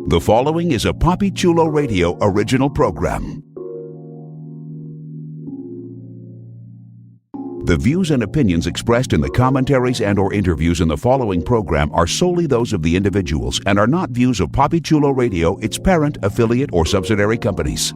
The following is a Papi Chulo Radio original program. The views and opinions expressed in the commentaries and/or interviews in the following program are solely those of the individuals and are not views of Papi Chulo Radio, its parent, affiliate, or subsidiary companies.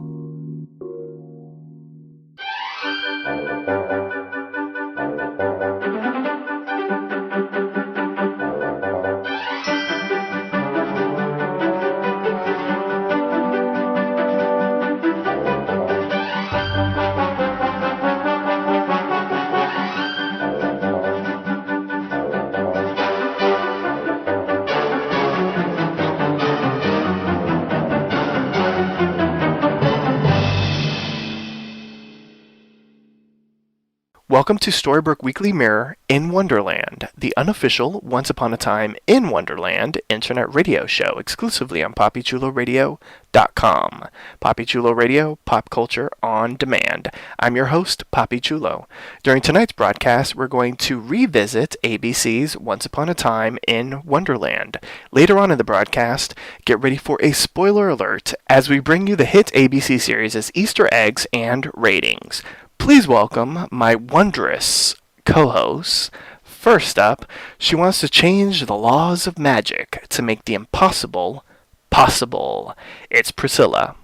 Welcome to Storybrooke Weekly Mirror in Wonderland, the unofficial Once Upon a Time in Wonderland internet radio show exclusively on PapiChuloRadio.com. Papi Chulo Radio, pop culture on demand. I'm your host, Papi Chulo. During tonight's broadcast, we're going to revisit ABC's Once Upon a Time in Wonderland. Later on in the broadcast, get ready for a spoiler alert as we bring you the hit ABC series' Easter eggs and ratings. Please welcome my wondrous co-host. First up, she wants to change the laws of magic to make the impossible possible. It's Priscilla.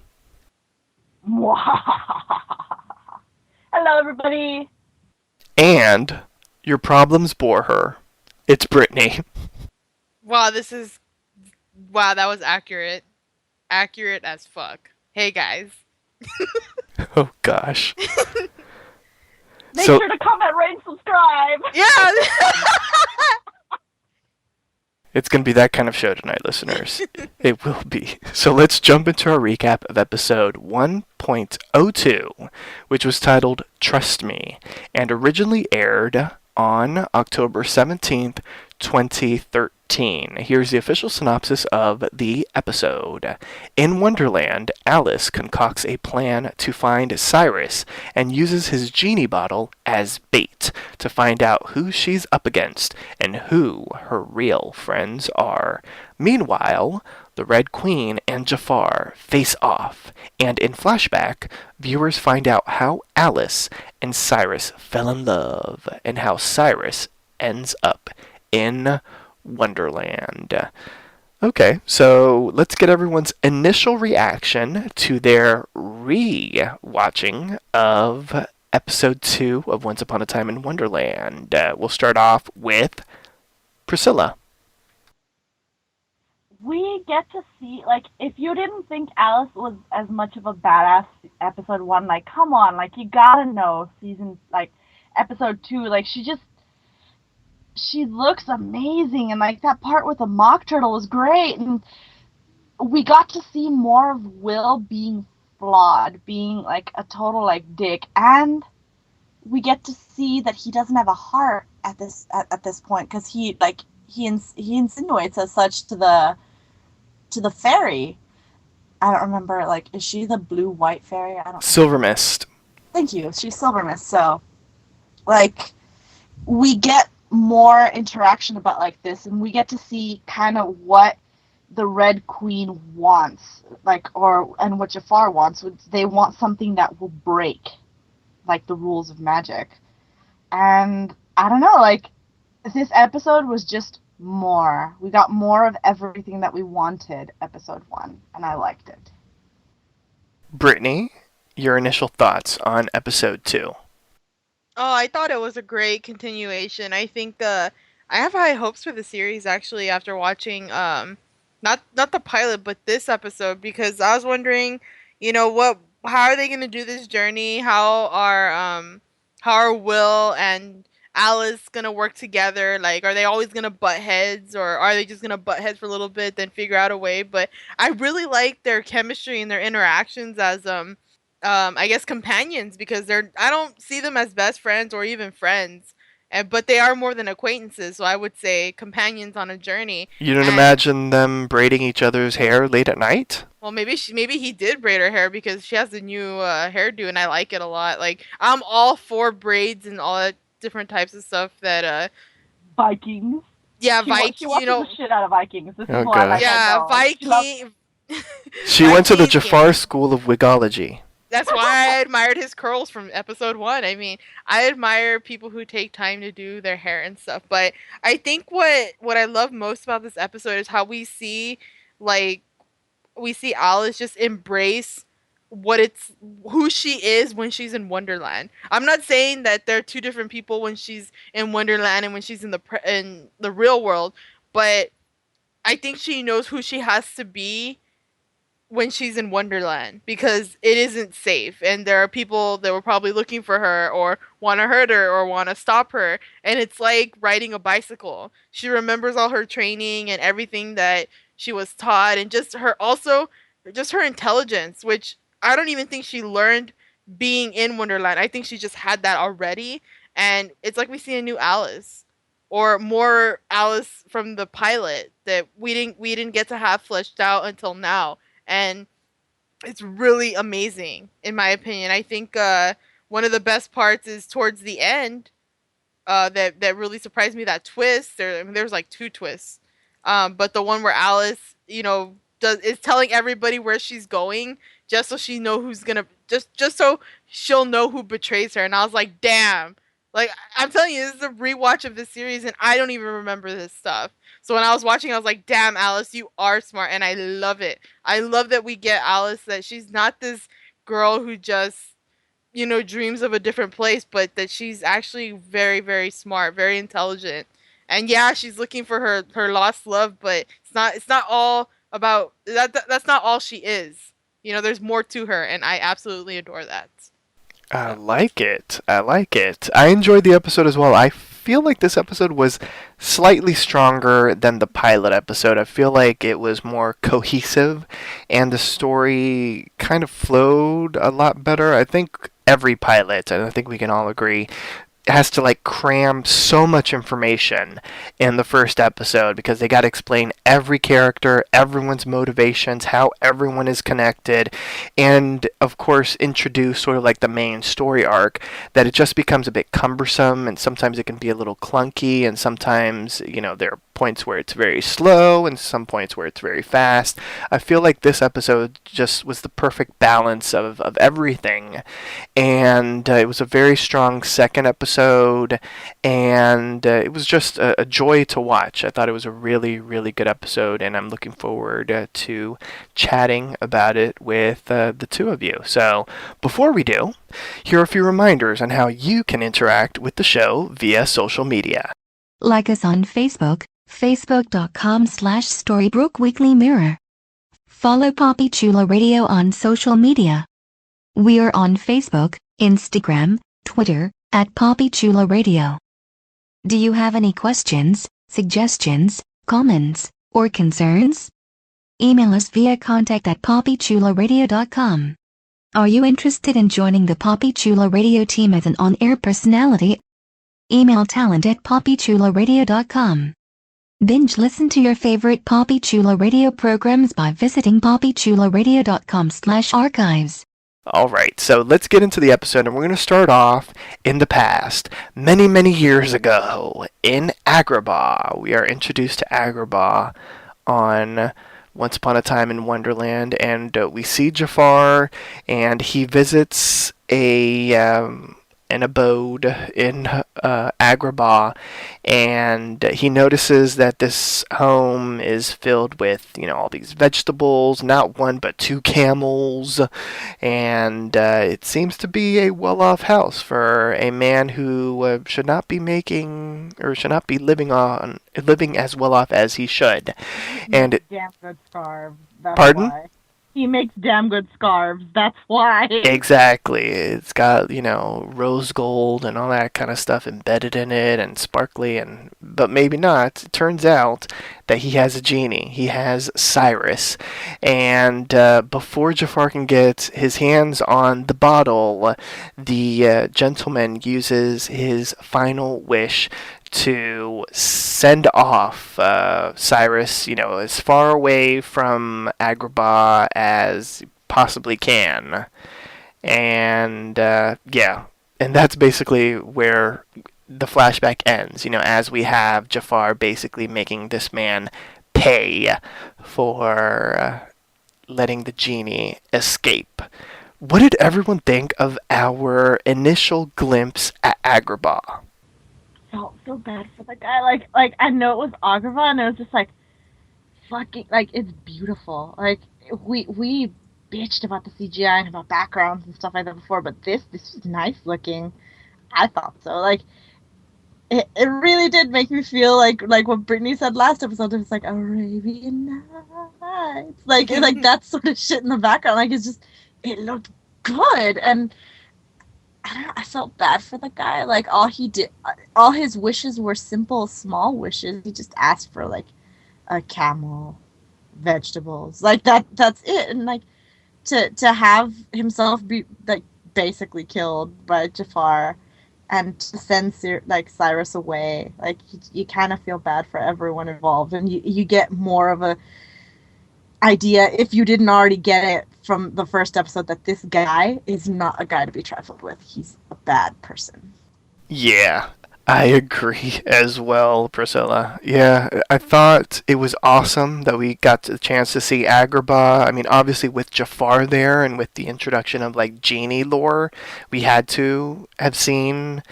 Hello, everybody. And your problems bore her. It's Brittany. Wow, that was accurate. Accurate as fuck. Hey, guys. Oh, gosh. Make sure to comment, rate, and subscribe. Yeah. It's going to be that kind of show tonight, listeners. It will be. So let's jump into our recap of episode 1.02, which was titled Trust Me, and originally aired on October 17th, 2013. Here's the official synopsis of the episode. In Wonderland, Alice concocts a plan to find Cyrus and uses his genie bottle as bait to find out who she's up against and who her real friends are. Meanwhile, the Red Queen and Jafar face off, and in flashback, viewers find out how Alice and Cyrus fell in love and how Cyrus ends up in Wonderland. Okay, so let's get everyone's initial reaction to their re-watching of episode 2 of Once Upon a Time in Wonderland. We'll start off with Priscilla. We get to see, if you didn't think Alice was as much of a badass episode 1, come on, you gotta know episode 2, she looks amazing, and that part with the mock turtle was great, and we got to see more of Will being flawed, being a total dick, and we get to see that he doesn't have a heart at this point, because he insinuates as such to the fairy. I don't remember, is she the blue-white fairy? I don't know. Silver Mist. Thank you. She's Silver Mist, so we get more interaction about this, and we get to see kind of what the Red Queen wants, and what Jafar wants. They want something that will break the rules of magic, and I don't know, this episode was just more. We got more of everything that we wanted episode 1, and I liked it. Brittany, your initial thoughts on episode 2. Oh, I thought it was a great continuation. I think I have high hopes for the series actually after watching not the pilot but this episode, because I was wondering, how are they going to do this journey? How are Will and Alice going to work together? Are they always going to butt heads, or are they just going to butt heads for a little bit then figure out a way? But I really like their chemistry and their interactions as I guess companions, because I don't see them as best friends or even friends, but they are more than acquaintances, so I would say companions on a journey. You don't imagine them braiding each other's hair late at night? Well, maybe he did braid her hair, because she has a new hairdo and I like it a lot. I'm all for braids and all that different types of stuff that Vikings. Yeah, Vikings. She watches the shit out of Vikings. This is why I like yeah, Viking. She by went to the teasing Jafar him. School of Wigology. That's why I admired his curls from episode 1. I mean, I admire people who take time to do their hair and stuff. But I think what I love most about this episode is how like we see Alice just embrace what it's who she is when she's in Wonderland. I'm not saying that they're two different people when she's in Wonderland and when she's in the real world, but I think she knows who she has to be when she's in Wonderland because it isn't safe and there are people that were probably looking for her or want to hurt her or want to stop her, and it's like riding a bicycle. She remembers all her training and everything that she was taught, and just her intelligence, which I don't even think she learned being in Wonderland. I think she just had that already, and it's like we see a new Alice or more Alice from the pilot that we didn't get to have fleshed out until now, and it's really amazing in my opinion. I think one of the best parts is towards the end. That really surprised me. That twist. There's like two twists, but the one where Alice, is telling everybody where she's going just so she know who's gonna just so she'll know who betrays her. And I was like, damn. Like I'm telling you, this is a rewatch of this series, and I don't even remember this stuff. So when I was watching, I was like, damn, Alice, you are smart, and I love it. I love that we get Alice, that she's not this girl who just, dreams of a different place, but that she's actually very, very smart, very intelligent. And yeah, she's looking for her lost love, but it's not all about that's not all she is. There's more to her, and I absolutely adore that. I like it. I like it. I enjoyed the episode as well. I feel like this episode was slightly stronger than the pilot episode. I feel like it was more cohesive and the story kind of flowed a lot better. I think every pilot, and I think we can all agree, has to like cram so much information in the first episode because they got to explain every character, everyone's motivations, how everyone is connected, and of course introduce sort of like the main story arc, that it just becomes a bit cumbersome, and sometimes it can be a little clunky, and sometimes there are points where it's very slow and some points where it's very fast. I feel like this episode just was the perfect balance of everything, and it was a very strong second episode, and it was just a joy to watch. I thought it was a really, really good episode, and I'm looking forward to chatting about it with the two of you. So before we do, here are a few reminders on how you can interact with the show via social media. Like us on Facebook, facebook.com/Storybrooke Weekly Mirror. Follow Poppy Chula Radio on social media. We are on Facebook, Instagram, Twitter, at Poppy Chula Radio. Do you have any questions, suggestions, comments, or concerns? Email us via contact@poppychularadio.com. Are you interested in joining the Poppy Chula Radio team as an on-air personality? Email talent@poppychularadio.com. Binge listen to your favorite Poppy Chula Radio programs by visiting poppychularadio.com/archives. Alright, so let's get into the episode, and we're going to start off in the past. Many, many years ago, in Agrabah. We are introduced to Agrabah on Once Upon a Time in Wonderland, and we see Jafar, and he visits an abode in Agrabah, and he notices that this home is filled with, all these vegetables, not one but two camels, and it seems to be a well-off house for a man who should not be living as well off as he should. And Damn good scarves. That's pardon? why. He makes damn good scarves. That's why. Exactly. It's got, rose gold and all that kind of stuff embedded in it and sparkly, but maybe not. It turns out that he has a genie. He has Cyrus. And before Jafar can get his hands on the bottle, the gentleman uses his final wish to send off Cyrus, as far away from Agrabah as possibly can. And and that's basically where the flashback ends, as we have Jafar basically making this man pay for letting the genie escape. What did everyone think of our initial glimpse at Agrabah? Felt so bad for the guy. Like I know it was Agrabah, and it was just like, fucking, like, it's beautiful. Like, we bitched about the CGI and about backgrounds and stuff like that before, but this was nice looking. I thought so. Like, it really did make me feel like what Brittany said last episode. It was like Arabian Nights, like that sort of shit in the background. Like, it looked good, and I don't know, I felt bad for the guy. Like, all his wishes were simple, small wishes. He just asked for like a camel, vegetables, like that's it. And like to have himself be like basically killed by Jafar, and to send Cyrus away, like you kind of feel bad for everyone involved, and you get more of a idea, if you didn't already get it from the first episode, that this guy is not a guy to be trifled with. He's a bad person. Yeah, I agree as well, Priscilla. Yeah, I thought it was awesome that we got the chance to see Agrabah. I mean, obviously with Jafar there and with the introduction of like genie lore, we had to have seen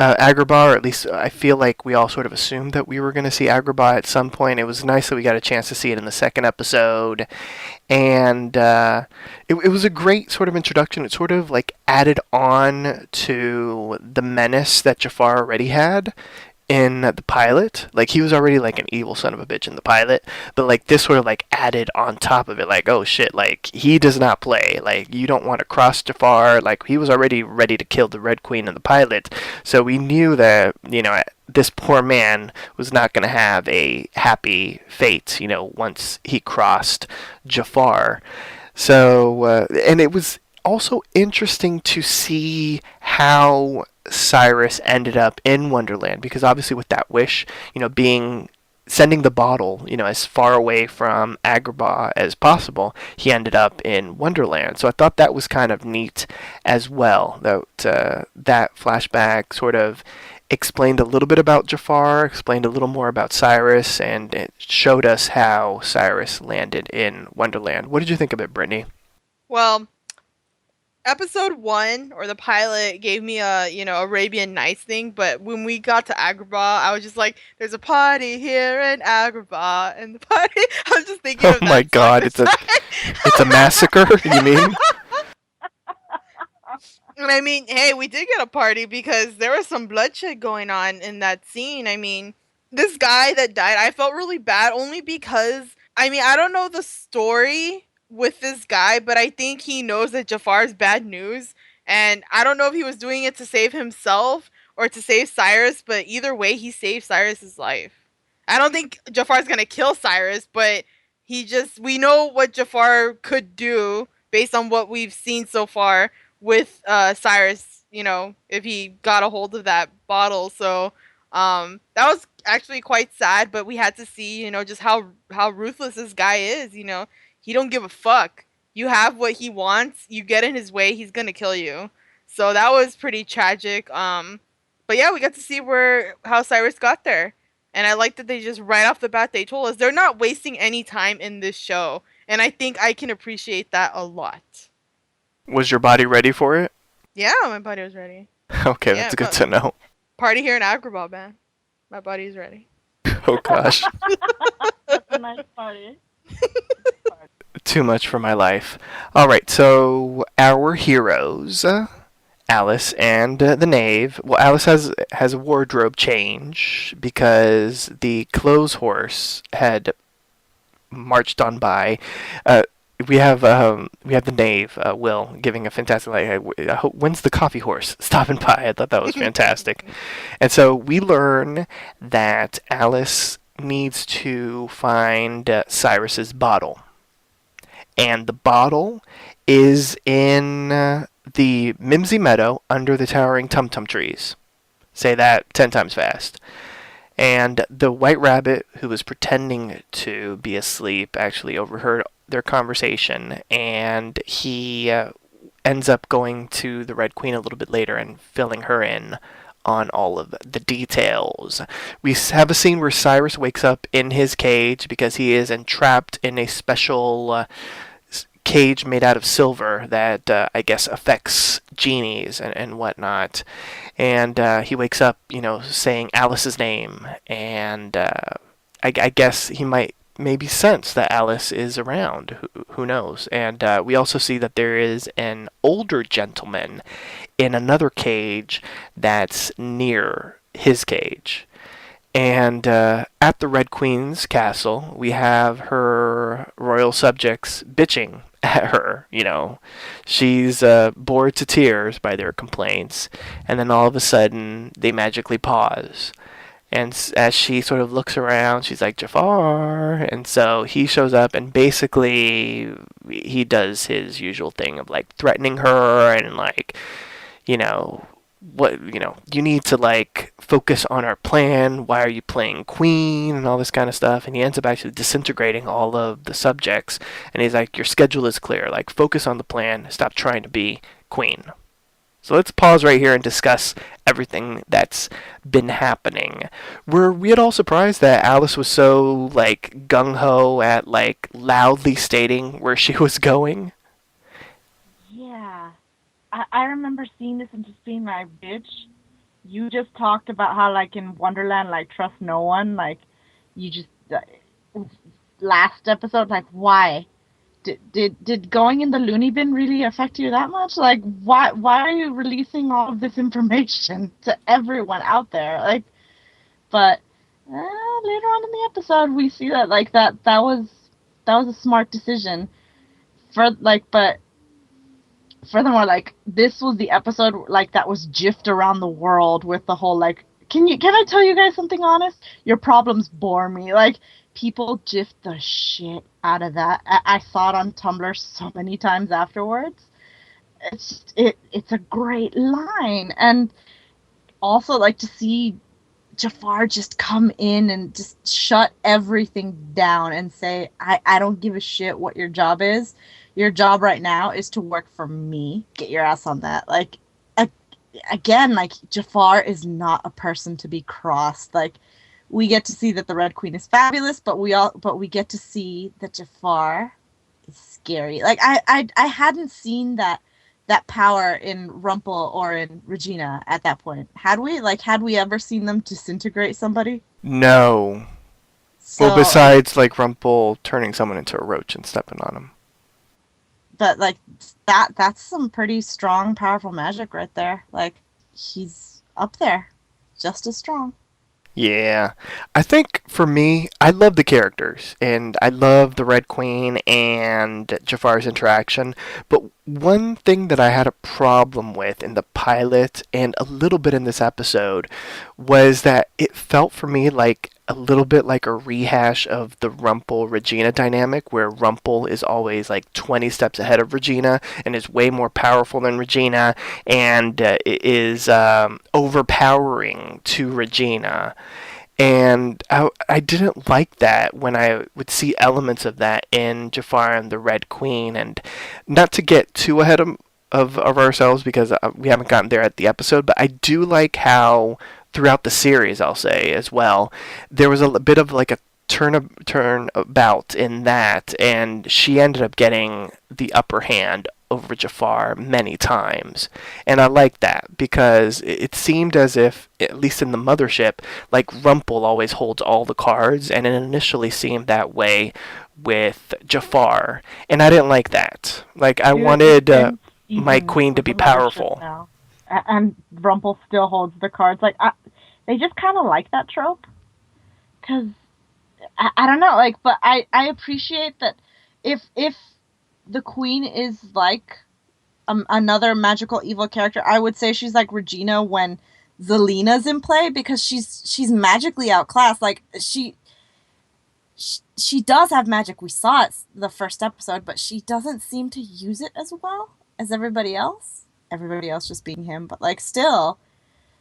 Agrabah, or at least I feel like we all sort of assumed that we were going to see Agrabah at some point. It was nice that we got a chance to see it in the second episode, and it was a great sort of introduction. It sort of like added on to the menace that Jafar already had in the pilot. Like, he was already like an evil son of a bitch in the pilot, but like this sort of like added on top of it, like, oh shit, like he does not play, like you don't want to cross Jafar. Like, he was already ready to kill the Red Queen in the pilot, so we knew that, you know, this poor man was not going to have a happy fate, you know, once he crossed Jafar. So and it was also interesting to see how Cyrus ended up in Wonderland, because obviously with that wish, you know, sending the bottle, you know, as far away from Agrabah as possible, he ended up in Wonderland. So I thought that was kind of neat as well. That flashback sort of explained a little bit about Jafar, explained a little more about Cyrus, and it showed us how Cyrus landed in Wonderland. What did you think of it, Brittany? Well, episode 1, or the pilot, gave me a, Arabian Nights thing, but when we got to Agrabah, I was just like, there's a party here in Agrabah, and the party, I was just thinking of that. Oh my god, it's a massacre, you mean? And I mean, hey, we did get a party because there was some bloodshed going on in that scene. I mean, this guy that died, I felt really bad only because, I mean, I don't know the story with this guy, but I think he knows that Jafar's bad news, and I don't know if he was doing it to save himself or to save Cyrus, but either way, he saved Cyrus's life. I don't think Jafar's gonna kill Cyrus, but we know what Jafar could do based on what we've seen so far with Cyrus, if he got a hold of that bottle. So that was actually quite sad, but we had to see, just how ruthless this guy is. He don't give a fuck. You have what he wants, you get in his way, he's gonna kill you. So that was pretty tragic. But yeah, we got to see how Cyrus got there. And I like that they just right off the bat, they told us they're not wasting any time in this show. And I think I can appreciate that a lot. Was your body ready for it? Yeah, my body was ready. Okay, that's good to know. Party here in Agrabah, man. My body's ready. Oh gosh. That's a nice party. Too much for my life. Alright, so our heroes, Alice and the Knave. Well, Alice has a wardrobe change because the clothes horse had marched on by. We have the Knave, Will, giving a fantastic, I hope, when's the coffee horse stopping by? I thought that was fantastic. And so we learn that Alice needs to find Cyrus's bottle. And the bottle is in the Mimsy Meadow under the towering tum-tum trees. Say that 10 times fast. And the White Rabbit, who was pretending to be asleep, actually overheard their conversation, and he ends up going to the Red Queen a little bit later and filling her in on all of the details. We have a scene where Cyrus wakes up in his cage because he is entrapped in a special cage made out of silver that I guess affects genies and whatnot. And he wakes up, saying Alice's name, and I guess he might maybe sense that Alice is around. Who knows? And we also see that there is an older gentleman in another cage that's near his cage. And at the Red Queen's castle, we have her royal subjects bitching at her. She's bored to tears by their complaints, and then all of a sudden they magically pause. And as she sort of looks around, she's like, Jafar. And so he shows up, and basically he does his usual thing of like threatening her and like, you need to like focus on our plan. Why are you playing queen and all this kind of stuff? And he ends up actually disintegrating all of the subjects. And he's like, your schedule is clear. Like, focus on the plan. Stop trying to be queen. So let's pause right here and discuss everything that's been happening. Were we at all surprised that Alice was so, like, gung-ho at, like, loudly stating where she was going? Yeah. I remember seeing this and just being like, bitch, you just talked about how, like, in Wonderland, like, trust no one. Like, you just... last episode, like, why? Did going in the loony bin really affect you that much? Like, why are you releasing all of this information to everyone out there? Like, but later on in the episode, we see that like that was a smart decision. But furthermore, like this was the episode like that was gifed around the world with the whole like, can I tell you guys something honest? Your problems bore me. Like, people jiffed the shit out of that. I saw it on Tumblr so many times afterwards. It's a great line. And also, like, to see Jafar just come in and just shut everything down and say, I don't give a shit what your job is. Your job right now is to work for me. Get your ass on that. Like, again, like, Jafar is not a person to be crossed. Like, we get to see that the Red Queen is fabulous, but we get to see that Jafar is scary. Like, I hadn't seen that power in Rumpel or in Regina at that point. Had we? Like, had we ever seen them disintegrate somebody? No. So, well, besides like Rumpel turning someone into a roach and stepping on him. But like that's some pretty strong, powerful magic right there. Like, he's up there, just as strong. Yeah, I think for me, I love the characters, and I love the Red Queen and Jafar's interaction, but one thing that I had a problem with in the pilot and a little bit in this episode was that it felt for me like a little bit like a rehash of the Rumpel-Regina dynamic, where Rumpel is always like 20 steps ahead of Regina and is way more powerful than Regina and is overpowering to Regina. And I didn't like that when I would see elements of that in Jafar and the Red Queen. And not to get too ahead of ourselves, because we haven't gotten there at the episode, but I do like how throughout the series, I'll say as well, there was a bit of like a turnabout in that, and she ended up getting the upper hand over Jafar many times. And I like that, because it seemed as if, at least in the mothership, like Rumpel always holds all the cards, and it initially seemed that way with Jafar, and I didn't like that. Like, I wanted my queen to be powerful. Now. And Rumpel still holds the cards. Like, they just kind of like that trope. Because, I don't know, like, but I appreciate that if the queen is like another magical evil character, I would say she's like Regina when Zelina's in play, because she's magically outclassed. Like, she does have magic. We saw it the first episode, but she doesn't seem to use it as well as everybody else. Everybody else just being him, but like still,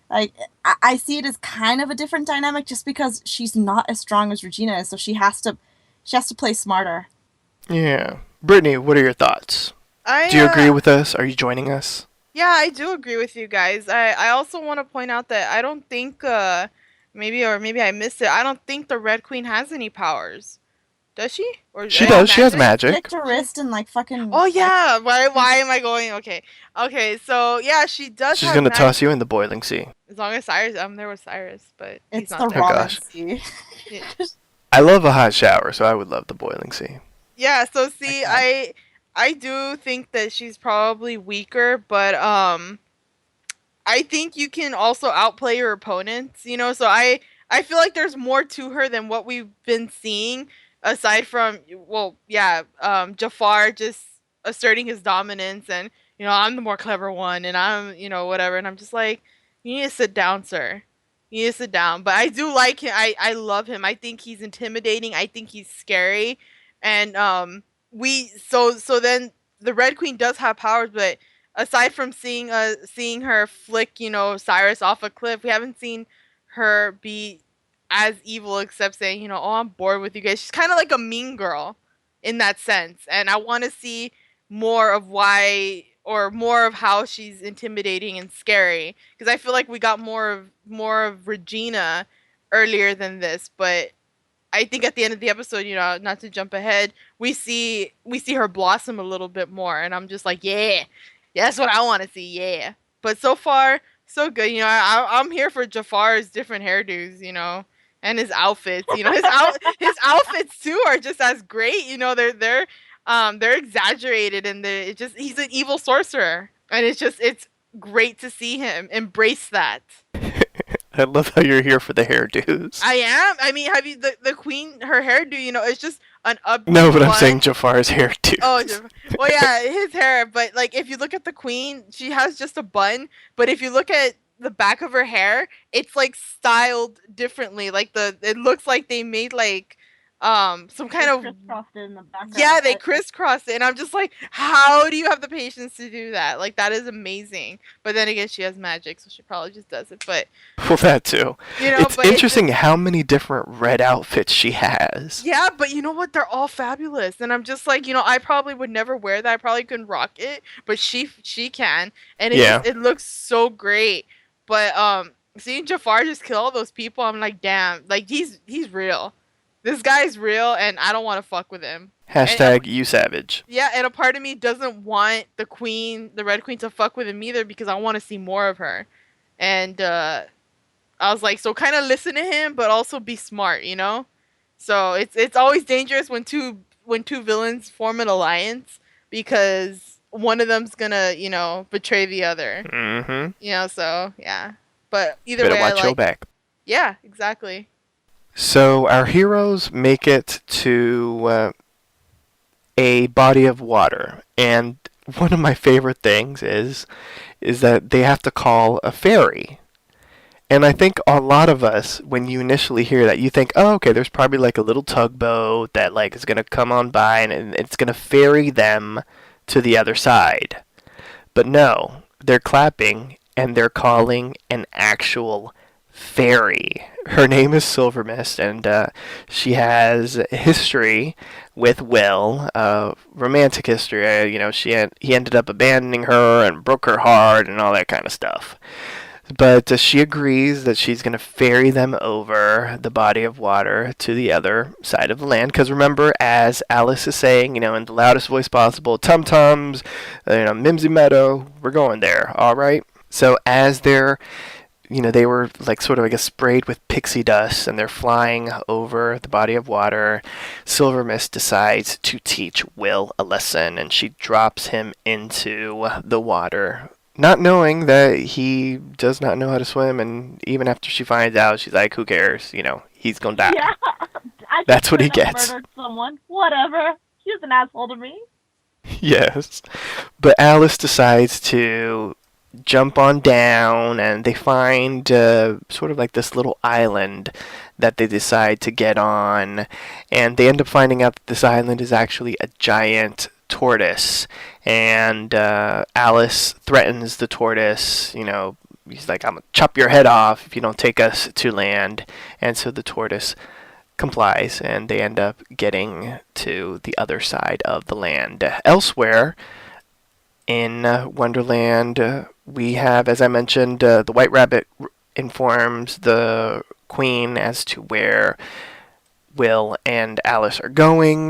like I see it as kind of a different dynamic, just because she's not as strong as Regina is, so she has to play smarter. Yeah, Brittany, what are your thoughts? Do you agree with us? Are you joining us? Yeah, I do agree with you guys. I also want to point out that I don't think maybe I missed it. I don't think the Red Queen has any powers. Does she? Or She does. She has magic. Stick to wrist and like fucking. Oh yeah. Why am I going? Okay. Okay. So yeah, she does. She's have gonna magic. toss you in the boiling sea. As long as Cyrus, I'm there with Cyrus, but he's It's not the there. Oh, ramen gosh. sea. I love a hot shower, so I would love the boiling sea. Yeah. So see, Okay. I do think that she's probably weaker, but I think you can also outplay your opponents, you know, so I feel like there's more to her than what we've been seeing aside from Jafar just asserting his dominance and I'm the more clever one and I'm whatever and I'm just like you need to sit down, sir. You need to sit down. But I do like him. I love him. I think he's intimidating. I think he's scary. And then the Red Queen does have powers, but aside from seeing her flick, Cyrus off a cliff, we haven't seen her be as evil except saying, oh, I'm bored with you guys. She's kind of like a mean girl in that sense. And I want to see more of why or more of how she's intimidating and scary because I feel like we got more of Regina earlier than this, but I think at the end of the episode, not to jump ahead, we see her blossom a little bit more, and I'm just like, yeah, that's what I want to see, yeah. But so far, so good. I'm here for Jafar's different hairdos, and his outfits. His outfits too are just as great. They're exaggerated, and he's an evil sorcerer, and it's great to see him embrace that. I love how you're here for the hairdos. I am. I mean, have you the queen? Her hairdo, it's just an up. No, but I'm saying Jafar's hairdo. Oh, well, yeah, his hair. But like, if you look at the queen, she has just a bun. But if you look at the back of her hair, it's like styled differently. Like it looks like they made like some kind of crisscrossed it in the background. Yeah, they crisscrossed it, and I'm just like, how do you have the patience to do that? Like, that is amazing. But then again, she has magic, so she probably just does it. But well, that too. It's but interesting how many different red outfits she has. Yeah, but you know what? They're all fabulous, and I'm just like, I probably would never wear that. I probably couldn't rock it, but she can, and it looks so great. But seeing Jafar just kill all those people, I'm like, damn, like he's real. This guy's real, and I don't want to fuck with him. Hashtag you savage. Yeah, and a part of me doesn't want the Red Queen, to fuck with him either because I want to see more of her. And I was like, so kind of listen to him, but also be smart, So it's always dangerous when two villains form an alliance because one of them's gonna betray the other. Mm-hmm. So yeah. But either better way, watch your back. Yeah, exactly. So our heroes make it to a body of water, and one of my favorite things is that they have to call a ferry. And I think a lot of us, when you initially hear that, you think, oh, okay, there's probably like a little tugboat that like is gonna come on by and it's gonna ferry them to the other side. But no, they're clapping and they're calling an actual fairy. Her name is Silver Mist, and she has history with Will, romantic history. He ended up abandoning her and broke her heart and all that kind of stuff. But she agrees that she's going to ferry them over the body of water to the other side of the land. Because remember, as Alice is saying, in the loudest voice possible, tum-tums, Mimsy Meadow, we're going there, all right? So as they were like sort of, I guess, sprayed with pixie dust and they're flying over the body of water, Silver Mist decides to teach Will a lesson, and she drops him into the water, not knowing that he does not know how to swim. And even after she finds out, she's like, who cares? He's gonna die. Yeah, That's what he gets. Murdered someone. Whatever. He was an asshole to me. Yes. But Alice decides to jump on down, and they find sort of like this little island that they decide to get on, and they end up finding out that this island is actually a giant tortoise, and Alice threatens the tortoise. He's like, I'm gonna chop your head off if you don't take us to land. And so the tortoise complies, and they end up getting to the other side of the land. Elsewhere in Wonderland, we have, as I mentioned, the White Rabbit informs the Queen as to where Will and Alice are going,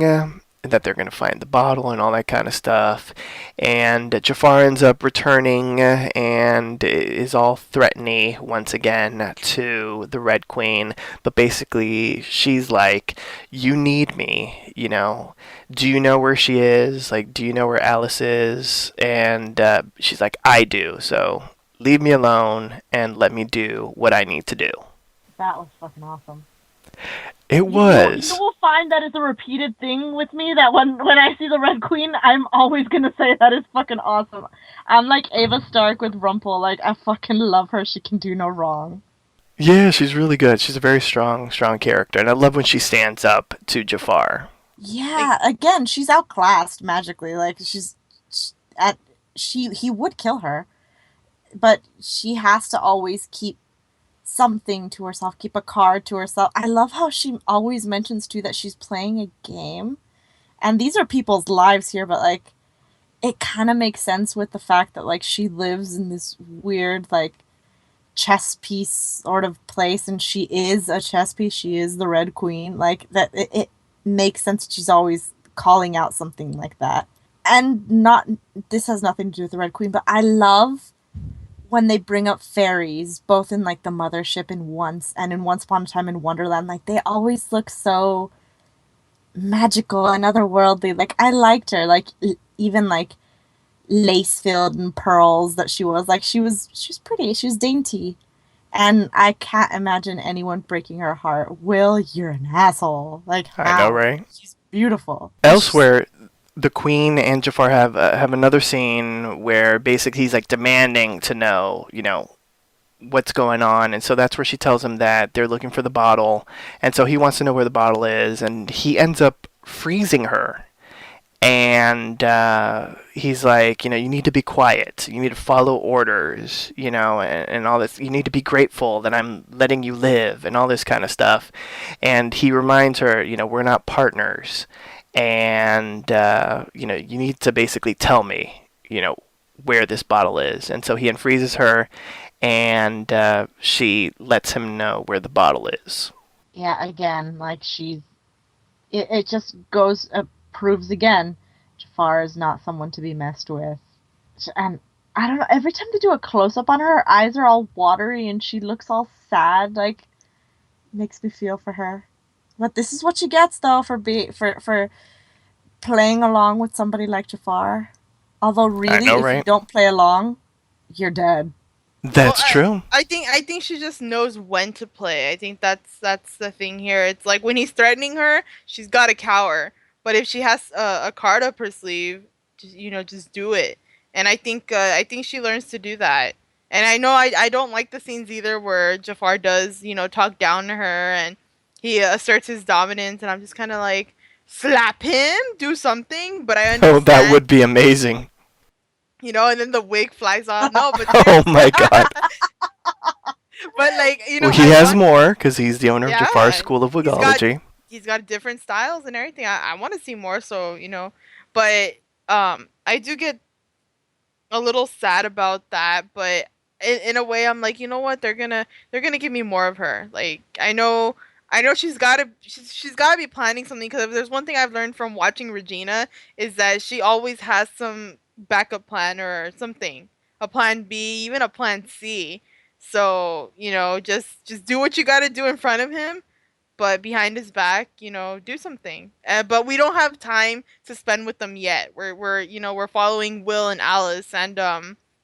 that they're going to find the bottle and all that kind of stuff. And Jafar ends up returning and is all threatening once again to the Red Queen. But basically, she's like, you need me, you know. Do you know where she is? Like, do you know where Alice is? And she's like, I do. So leave me alone and let me do what I need to do. That was fucking awesome. It was. You will find that it's a repeated thing with me, that when I see the Red Queen, I'm always gonna say that is fucking awesome. I'm like Ava Stark with Rumpel. Like, I fucking love her. She can do no wrong. Yeah, she's really good. She's a very strong character. And I love when she stands up to Jafar. Yeah, again, she's outclassed magically. Like, he would kill her, but she has to always keep something to herself, keep a card to herself. I love how she always mentions too that she's playing a game, and these are people's lives here, but like, it kind of makes sense with the fact that like she lives in this weird like chess piece sort of place, and she is a chess piece. She is the Red Queen. Like that, it makes sense. She's always calling out something like that, and not. This has nothing to do with the Red Queen, but I love when they bring up fairies, both in like the mothership in Once and in Once Upon a Time in Wonderland. Like, they always look so magical and otherworldly. Like, I liked her. Like, even like lace filled and pearls that she was. Like, she was pretty. She was dainty. And I can't imagine anyone breaking her heart. Will, you're an asshole. Like, how? I know, right? She's beautiful. Elsewhere, the Queen and Jafar have another scene where basically he's like demanding to know, you know, what's going on, and so that's where she tells him that they're looking for the bottle, and so he wants to know where the bottle is, and he ends up freezing her, and he's like, you know, you need to be quiet, you need to follow orders, you know, and all this, you need to be grateful that I'm letting you live, and all this kind of stuff, and he reminds her, you know, we're not partners. And, you know, you need to basically tell me, you know, where this bottle is. And so he unfreezes her, and she lets him know where the bottle is. Yeah, again, like it just goes, proves again, Jafar is not someone to be messed with. And I don't know, every time they do a close-up on her, her eyes are all watery and she looks all sad. Like, makes me feel for her. But this is what she gets, though, for playing along with somebody like Jafar. Although, really, if you don't play along, you're dead. That's true. I think she just knows when to play. I think that's the thing here. It's like when he's threatening her, she's got to cower. But if she has a card up her sleeve, just do it. And I think she learns to do that. And I know I don't like the scenes either where Jafar does, talk down to her and he asserts his dominance, and I'm just kind of like, slap him, do something. But I understand. Oh, that would be amazing. And then the wig flies off. No, but oh my god. But like, well, he has more because he's the owner of Jafar's School of Wigology. He's got different styles and everything. I want to see more. So but I do get a little sad about that. But in a way, I'm like, you know what? They're gonna give me more of her. Like, I know she's gotta be planning something, because if there's one thing I've learned from watching Regina is that she always has some backup plan or something, a plan B, even a plan C. So just do what you gotta do in front of him, but behind his back, do something. But we don't have time to spend with them yet. We're following Will and Alice, and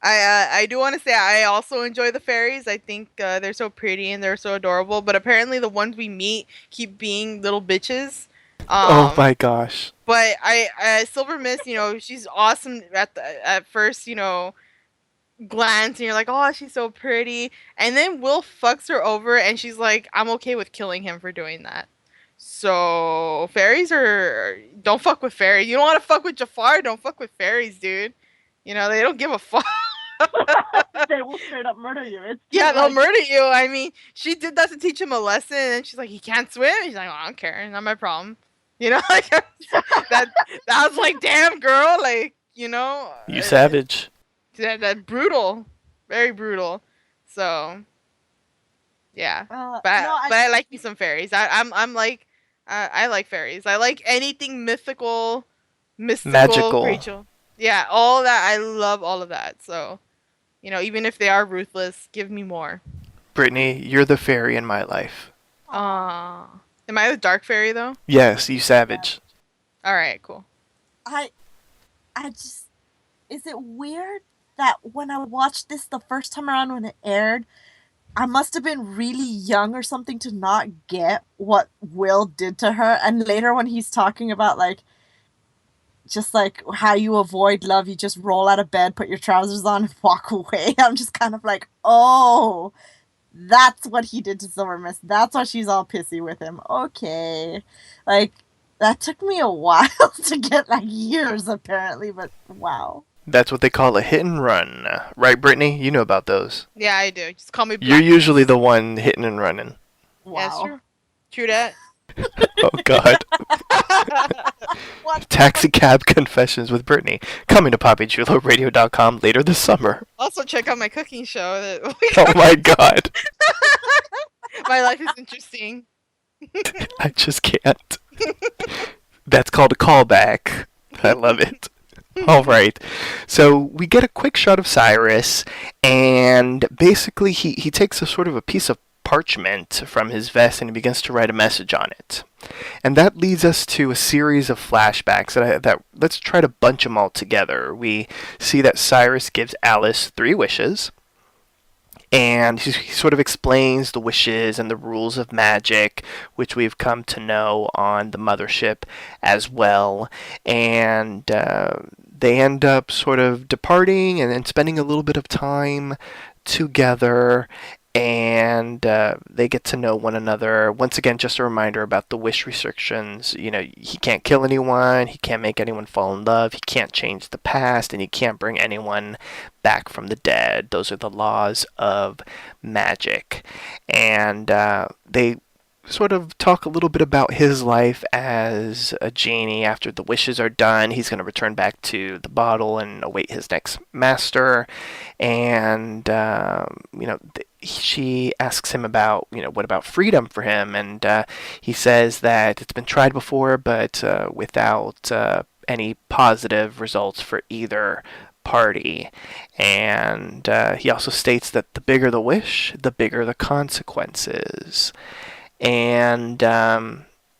I do want to say I also enjoy the fairies. I think they're so pretty and they're so adorable. But apparently the ones we meet keep being little bitches. Oh my gosh! But Silver Mist, she's awesome at first, glance, and you're like, oh, she's so pretty. And then Will fucks her over, and she's like, I'm okay with killing him for doing that. So don't fuck with fairies. You don't want to fuck with Jafar? Don't fuck with fairies, dude. They don't give a fuck. They will straight up murder you. They'll murder you. I mean, she did that to teach him a lesson, and she's like, he can't swim. He's like, oh, I don't care, not my problem. Like that was like, damn, girl, like, you savage. That brutal, very brutal. So yeah, but I like me some fairies. I'm like I like fairies. I like anything mythical, mystical Magical. creature. Yeah, all that. I love all of that. So, even if they are ruthless, give me more. Brittany, you're the fairy in my life. Am I the dark fairy though? Yes, you savage. All right, cool. I just, is it weird that when I watched this the first time around when it aired, I must have been really young or something to not get what Will did to her. And later when he's talking about just how you avoid love, you just roll out of bed, put your trousers on, and walk away. I'm just kind of like, oh, that's what he did to Silver Mist. That's why she's all pissy with him. Okay. That took me a while to get, years apparently, but wow. That's what they call a hit and run. Right, Brittany? You know about those. Yeah, I do. Just call me Black. You're usually the one hitting and running. Wow. Yeah, that's true. True that. Oh, God. Taxi Cab Confessions with Brittany. Coming to PoppyChuloRadio.com later this summer. Also, check out my cooking show. Oh, my God. My life is interesting. I just can't. That's called a callback. I love it. All right. So we get a quick shot of Cyrus, and basically he takes a sort of a piece of parchment from his vest and he begins to write a message on it. And that leads us to a series of flashbacks that let's try to bunch them all together. We see that Cyrus gives Alice 3 wishes. And he sort of explains the wishes and the rules of magic, which we've come to know on the mothership as well. And they end up sort of departing and spending a little bit of time together. And they get to know one another. Once again, just a reminder about the wish restrictions. He can't kill anyone, he can't make anyone fall in love, he can't change the past, and he can't bring anyone back from the dead. Those are the laws of magic. And they sort of talk a little bit about his life as a genie. After the wishes are done, he's going to return back to the bottle and await his next master. And she asks him about, what about freedom for him? And he says that it's been tried before, but without any positive results for either party. And he also states that the bigger the wish, the bigger the consequences. And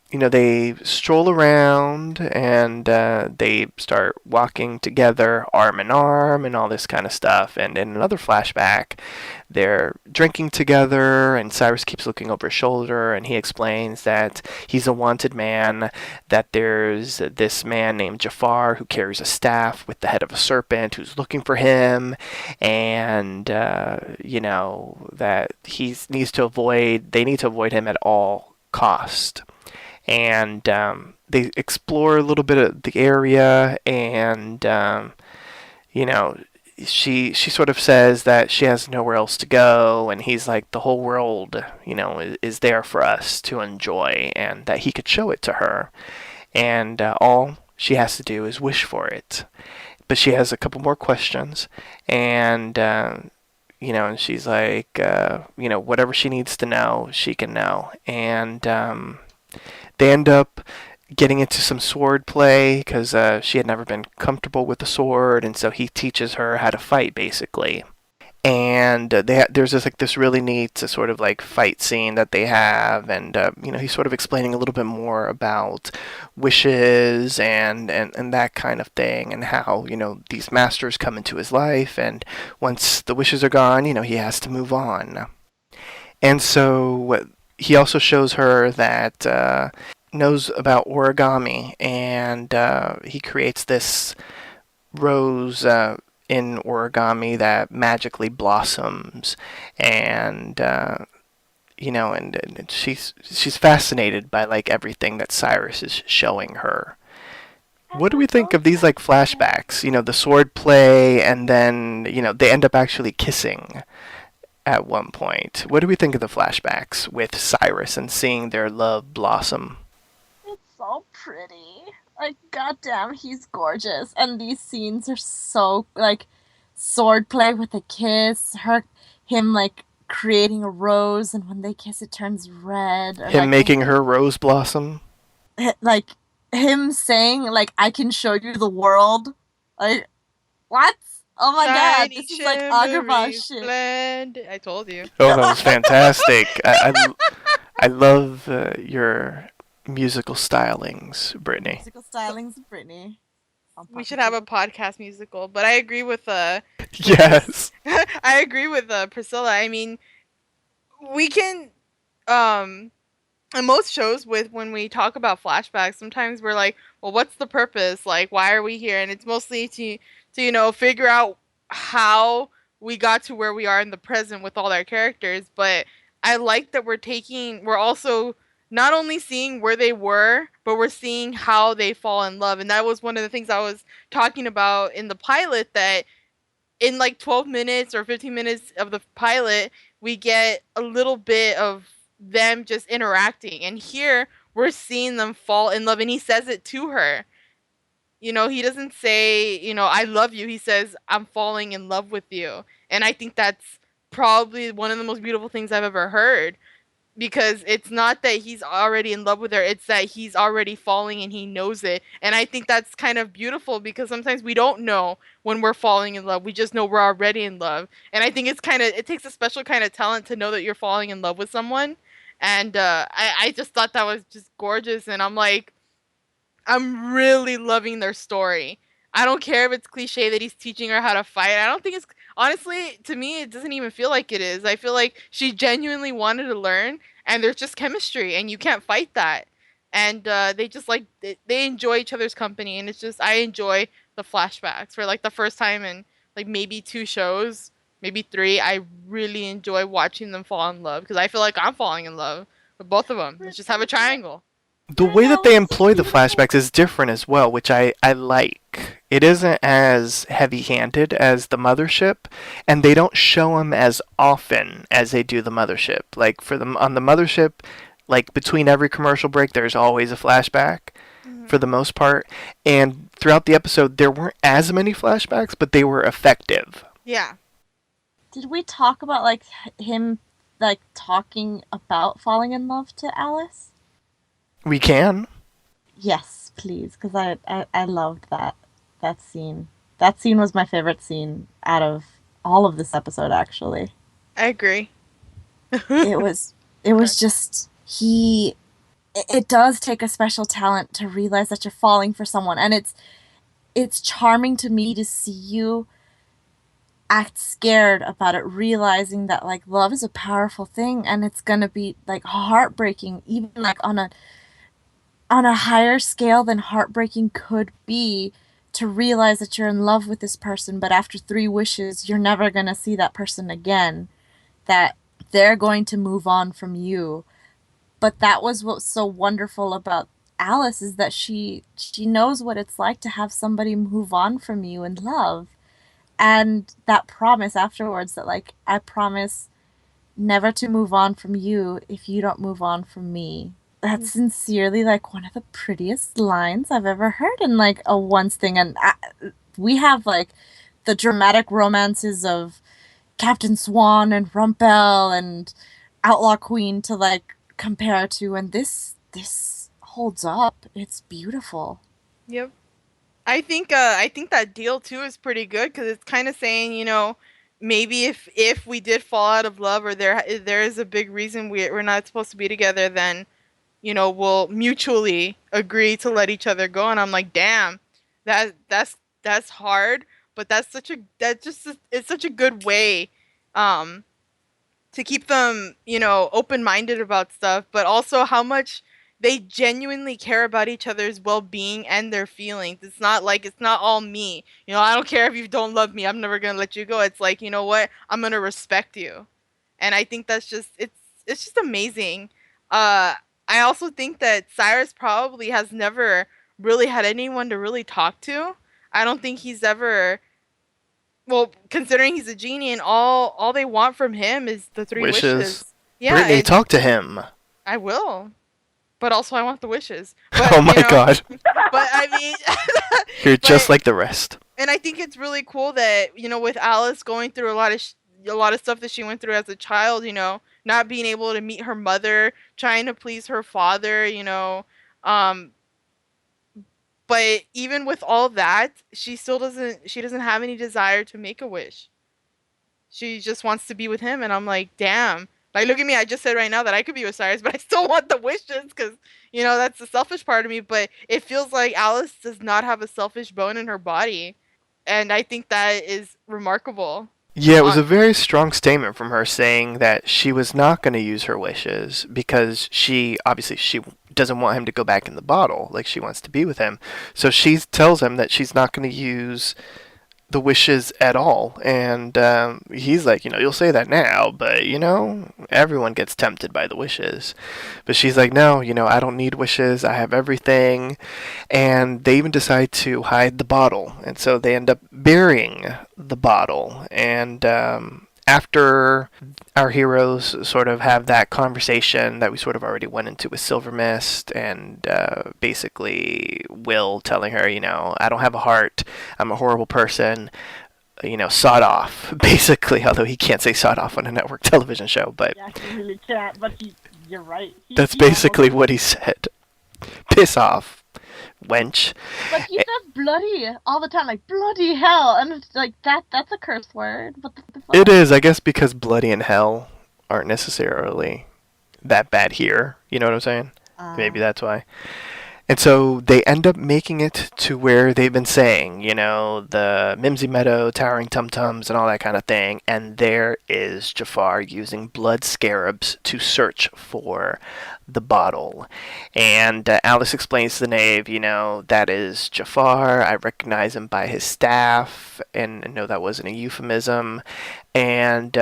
they stroll around and they start walking together arm in arm and all this kind of stuff. And in another flashback, they're drinking together and Cyrus keeps looking over his shoulder and he explains that he's a wanted man, that there's this man named Jafar who carries a staff with the head of a serpent who's looking for him, and that they need to avoid him at all cost. And they explore a little bit of the area, and she sort of says that she has nowhere else to go, and he's like, the whole world is there for us to enjoy, and that he could show it to her, and all she has to do is wish for it. But she has a couple more questions, and and she's like, whatever she needs to know, she can know. And they end up getting into some sword play because she had never been comfortable with the sword, and so he teaches her how to fight, basically. And there's this really neat sort of fight scene that they have, and he's sort of explaining a little bit more about wishes and that kind of thing, and how these masters come into his life, and once the wishes are gone, he has to move on. And so he also shows her that knows about origami, and he creates this rose in origami that magically blossoms, and and she's fascinated by everything that Cyrus is showing her. What do we think of these flashbacks? The sword play, and then they end up actually kissing at one point. What do we think of the flashbacks with Cyrus and seeing their love blossom? It's so pretty. Goddamn, he's gorgeous. And these scenes are so, swordplay with a kiss, him, creating a rose, and when they kiss it turns red. Him making her rose blossom? like him saying like I can show you the world. Like what? Oh my god, Shiny, this is like Agrabah shimmery, shit. splendid. I told you. Oh, that was fantastic. I love your musical stylings, Brittany. Musical stylings, Brittany. We should have a podcast musical, but I agree with Yes. I agree with Priscilla. I mean, we can um in most shows with when we talk about flashbacks, sometimes we're like, well, what's the purpose? Like, why are we here? And it's mostly to figure out how we got to where we are in the present with all our characters. But I like that we're also not only seeing where they were, but we're seeing how they fall in love. And that was one of the things I was talking about in the pilot, that in like 12 minutes or 15 minutes of the pilot, we get a little bit of them just interacting. And here we're seeing them fall in love, and he says it to her. He doesn't say, I love you. He says, I'm falling in love with you. And I think that's probably one of the most beautiful things I've ever heard, because it's not that he's already in love with her, it's that he's already falling and he knows it. And I think that's kind of beautiful, because sometimes we don't know when we're falling in love, we just know we're already in love. And I think it takes a special kind of talent to know that you're falling in love with someone. And I just thought that was just gorgeous, and I'm really loving their story. I don't care if it's cliche that he's teaching her how to fight. I don't think it's, honestly, to me, it doesn't even feel like it is. I feel like she genuinely wanted to learn, and there's just chemistry, and you can't fight that. And they just like they enjoy each other's company, and it's just, I enjoy the flashbacks for like the first time in like maybe 2 shows, maybe 3. I really enjoy watching them fall in love, because I feel like I'm falling in love with both of them. Let's just have a triangle. The way that they employ the flashbacks is different as well, which I like. It isn't as heavy-handed as the Mothership, and they don't show them as often as they do the Mothership. Like on the Mothership, like between every commercial break, there's always a flashback for the most part. And throughout the episode, there weren't as many flashbacks, but they were effective. Yeah. Did we talk about like him like talking about falling in love to Alice? We can. Yes, please, because I loved that scene. That scene was my favorite scene out of all of this episode, actually. I agree. It was just it does take a special talent to realize that you're falling for someone, and it's charming to me to see you act scared about it, realizing that like love is a powerful thing, and it's gonna be like heartbreaking, even like on a higher scale than heartbreaking could be, to realize that you're in love with this person, but after 3 wishes, you're never going to see that person again, that they're going to move on from you. But that was what's so wonderful about Alice, is that she knows what it's like to have somebody move on from you in love. And that promise afterwards that like, I promise never to move on from you if you don't move on from me. That's sincerely like one of the prettiest lines I've ever heard in like a once thing. And we have like the dramatic romances of Captain Swan and Rumpel and Outlaw Queen to like compare to, and this holds up. It's beautiful. Yep. I think that deal too is pretty good, because it's kind of saying, maybe if we did fall out of love, or there is a big reason we're not supposed to be together, then we'll mutually agree to let each other go. And I'm like, damn, that's hard, but it's such a good way to keep them, open-minded about stuff, but also how much they genuinely care about each other's well-being and their feelings. It's not all me. I don't care if you don't love me. I'm never going to let you go. It's like, you know what? I'm going to respect you. And I think that's just, it's just amazing. I also think that Cyrus probably has never really had anyone to really talk to. I don't think he's ever, well, considering he's a genie and all they want from him is the 3 wishes. Yeah, Brittany, talk to him. I will. But also I want the wishes. But, Oh my god. But I mean, You're just like the rest. And I think it's really cool that, with Alice going through a lot of stuff that she went through as a child, not being able to meet her mother, trying to please her father, Um, but even with all that, she doesn't have any desire to make a wish. She just wants to be with him, and I'm like, damn. Like, look at me. I just said right now that I could be with Cyrus, but I still want the wishes because, that's the selfish part of me. But it feels like Alice does not have a selfish bone in her body. And I think that is remarkable. Yeah, it was a very strong statement from her saying that she was not going to use her wishes because she doesn't want him to go back in the bottle. Like, she wants to be with him. So she tells him that she's not going to use the wishes at all. And he's like, you'll say that now, but everyone gets tempted by the wishes. But she's like, no, I don't need wishes. I have everything. And they even decide to hide the bottle, and so they end up burying the bottle. And after our heroes sort of have that conversation that we sort of already went into with Silver Mist, and basically Will telling her, I don't have a heart, I'm a horrible person, sawed off, basically, although he can't say sawed off on a network television show, but Yeah, he really can't, but you're right. That's basically what he said. Piss off, wench. But he says bloody all the time, like bloody hell, and it's like that's a curse word. What the fuck? It is, I guess, because bloody and hell aren't necessarily that bad here. You know what I'm saying? Maybe that's why. And so they end up making it to where they've been saying, the Mimsy Meadow, Towering Tum-Tums, and all that kind of thing. And there is Jafar using blood scarabs to search for the bottle. And Alice explains to the knave, that is Jafar. I recognize him by his staff. And no, that wasn't a euphemism. And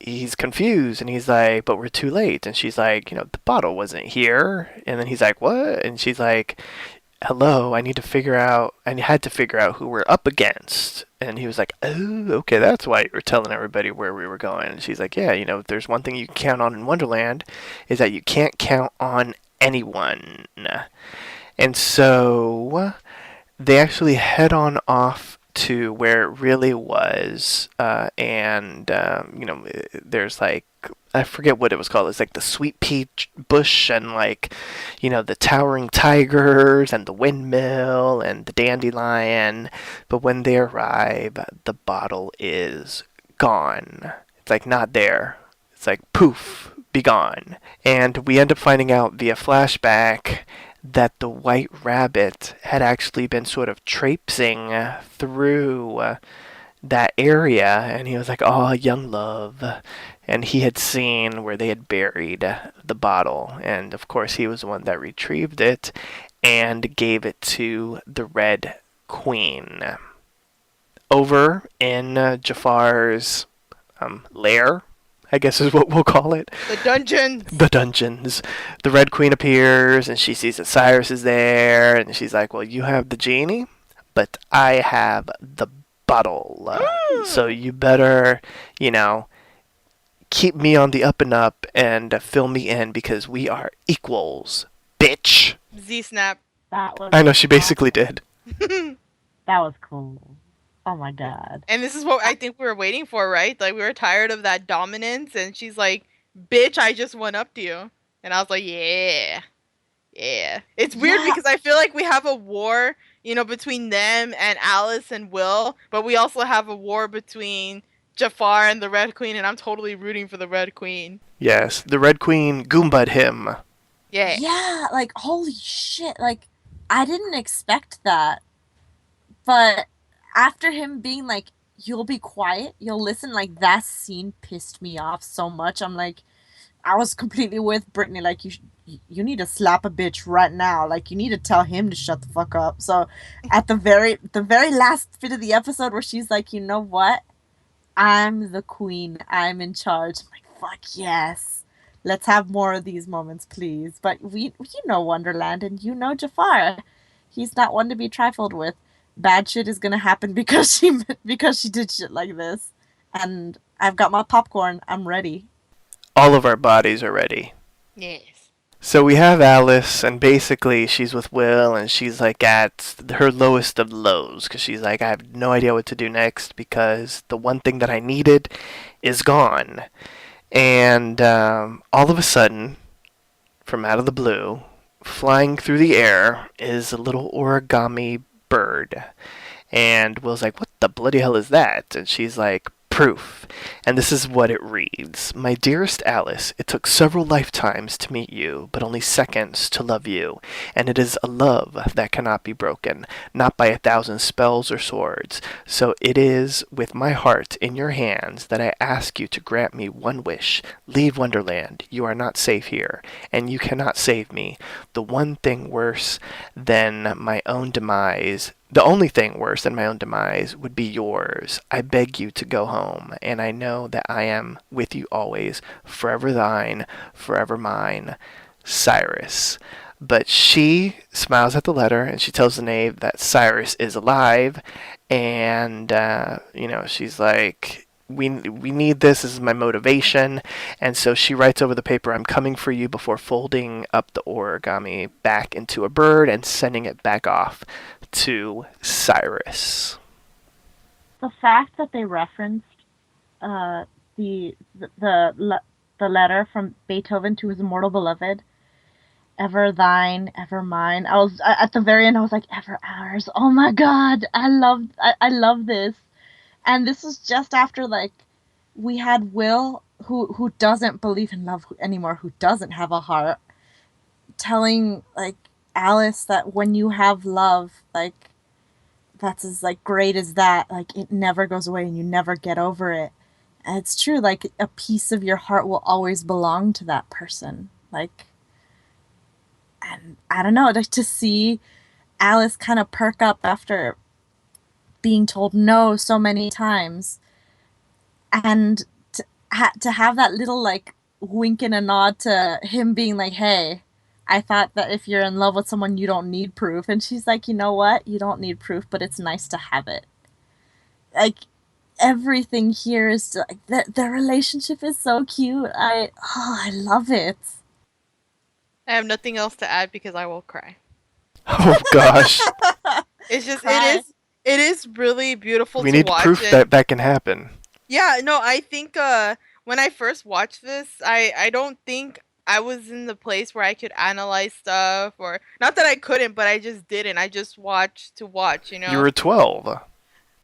he's confused, and he's like, but we're too late. And she's like, the bottle wasn't here. And then he's like, what? And she's like, hello, I had to figure out who we're up against. And he was like, oh, okay, that's why you were telling everybody where we were going. And she's like, yeah, if there's one thing you can count on in Wonderland, is that you can't count on anyone. And so they actually head on off to where it really was, and there's like, I forget what it was called. It's like the sweet peach bush, and like, the towering tigers, and the windmill, and the dandelion. But when they arrive, the bottle is gone. It's like not there. It's like poof, be gone. And we end up finding out via flashback that the white rabbit had actually been sort of traipsing through that area, and he was like, oh, young love, and he had seen where they had buried the bottle, and of course he was the one that retrieved it and gave it to the Red Queen. Over in Jafar's lair, I guess is what we'll call it. The dungeons. The dungeons. The Red Queen appears, and she sees that Cyrus is there, and she's like, well, you have the genie, but I have the bottle. So you better, keep me on the up and up and fill me in, because we are equals, bitch. Z-snap. I know, she basically did. That was cool. Oh my god. And this is what I think we were waiting for, right? Like, we were tired of that dominance, and she's like, bitch, I just went up to you. And I was like, yeah. It's weird because I feel like we have a war, between them and Alice and Will, but we also have a war between Jafar and the Red Queen, and I'm totally rooting for the Red Queen. Yes, the Red Queen Goomba'd him. Yeah. Yeah, like, holy shit. Like, I didn't expect that. But after him being like, you'll be quiet, you'll listen, like, that scene pissed me off so much. I'm like, I was completely with Brittany, like, you need to slap a bitch right now. Like, you need to tell him to shut the fuck up. So at the very last bit of the episode where she's like, you know what? I'm the queen. I'm in charge. I'm like, fuck yes. Let's have more of these moments, please. But you know Wonderland, and you know Jafar. He's not one to be trifled with. Bad shit is gonna happen because she did shit like this. And I've got my popcorn. I'm ready. All of our bodies are ready. Yes. So we have Alice, and basically she's with Will, and she's like at her lowest of lows, because she's like, I have no idea what to do next, because the one thing that I needed is gone. And all of a sudden, from out of the blue, flying through the air is a little origami bird. And Will's like, what the bloody hell is that? And she's like, proof. And this is what it reads. My dearest Alice, it took several lifetimes to meet you, but only seconds to love you. And it is a love that cannot be broken, not by 1,000 spells or swords. So it is with my heart in your hands that I ask you to grant me one wish. Leave Wonderland. You are not safe here, and you cannot save me. The one thing worse than my own demise The only thing worse than my own demise would be yours. I beg you to go home, and I know that I am with you always, forever thine, forever mine, Cyrus. But she smiles at the letter, and she tells the knave that Cyrus is alive, and, she's like, we need this. This is my motivation. And so she writes over the paper, I'm coming for you, before folding up the origami back into a bird and sending it back off to Cyrus. The fact that they referenced the letter from Beethoven to his immortal beloved, ever thine, ever mine. I was at the very end. I was like, ever ours. Oh my God, I love this. And this was just after we had Will, who doesn't believe in love anymore, who doesn't have a heart, telling Alice that when you have love, that's as great as that. It never goes away and you never get over it. And it's true. A piece of your heart will always belong to that person. And I don't know, to see Alice kind of perk up after being told no so many times, and to have that little wink and a nod to him being like, hey, I thought that if you're in love with someone you don't need proof, and she's like, you know what, you don't need proof, but it's nice to have it. Everything here is their relationship is so cute. I love it. I have nothing else to add because I will cry. Oh gosh. It's just Cry. it is really beautiful We to need watch. proof that can happen. Yeah, no, I think when I first watched this, I don't think I was in the place where I could analyze stuff, or not that I couldn't, but I just didn't. I just watched to watch, You were 12.